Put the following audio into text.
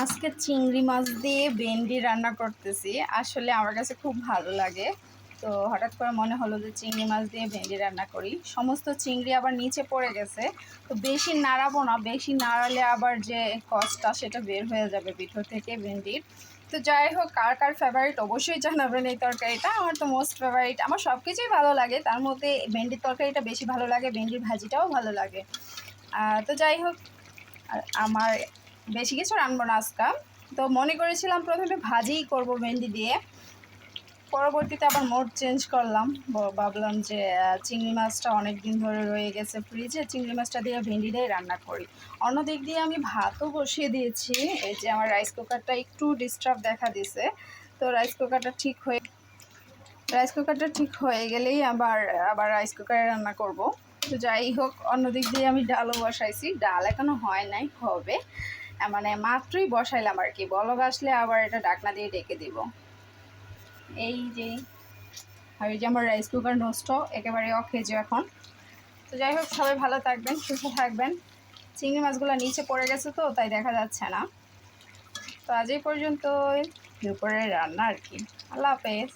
আজকে চিংড়ি মাছ দিয়ে ভেন্ডি রান্না করতেছি। আসলে আমার কাছে খুব ভালো লাগে, তো হঠাৎ করে মনে হলো যে চিংড়ি মাছ দিয়ে ভেন্ডি রান্না করি। সমস্ত চিংড়ি আবার নিচে পড়ে গেছে, তো বেশি নাড়াবো না, বেশি নাড়ালে আবার যে কষটা সেটা বের হয়ে যাবে ভিতর থেকে ভেন্ডির। তো যাই হোক, কার কার ফেভারিট অবশ্যই জানাবেন এই তরকারিটা। আমার তো মোস্ট ফেভারিট, আমার সব কিছুই ভালো লাগে, তার মধ্যে ভেন্ডির তরকারিটা বেশি ভালো লাগে, ভেন্ডির ভাজিটাও ভালো লাগে। তো যাই হোক, আর আমার বেশি কিছু রান্না না আজকে। তো মনে করেছিলাম প্রথমে ভাজিই করব ভেন্ডি দিয়ে, পরবর্তীতে আবার মোড চেঞ্জ করলাম। ভাবলাম যে চিংড়ি মাছটা অনেক দিন ধরে রয়ে গেছে ফ্রিজে, চিংড়ি মাছটা দিয়ে ভেন্ডি দিয়ে রান্না করি। অন্যদিক দিয়ে আমি ভাতও বসিয়ে দিয়েছি। এই যে আমার রাইস কুকারটা একটু ডিস্টার্ব দেখা দিছে, তো রাইস কুকারটা ঠিক হয়ে গেলেই আবার আবার রাইস কুকারে রান্না করব। তো যাই হোক, অন্যদিক দিয়ে আমি ডালও বসাইছি, ডাল এখনো হয় নাই, হবে মানে মাত্রই বসাইলাম আর কি, বলক আসলে আবার এটা ঢাকনা দিয়ে ডেকে দিব। এই যে, আর এই যে আমার রাইস কুকার নষ্ট, একেবারে অকেজ এখন। তো যাই হোক, সবাই ভালো থাকবেন, সুস্থ থাকবেন। চিংড়ি মাছগুলো নিচে পড়ে গেছে তো তাই দেখা যাচ্ছে না। তো আজ এই পর্যন্ত দুপুরের রান্না আর কি। আল্লাহ হাফেজ।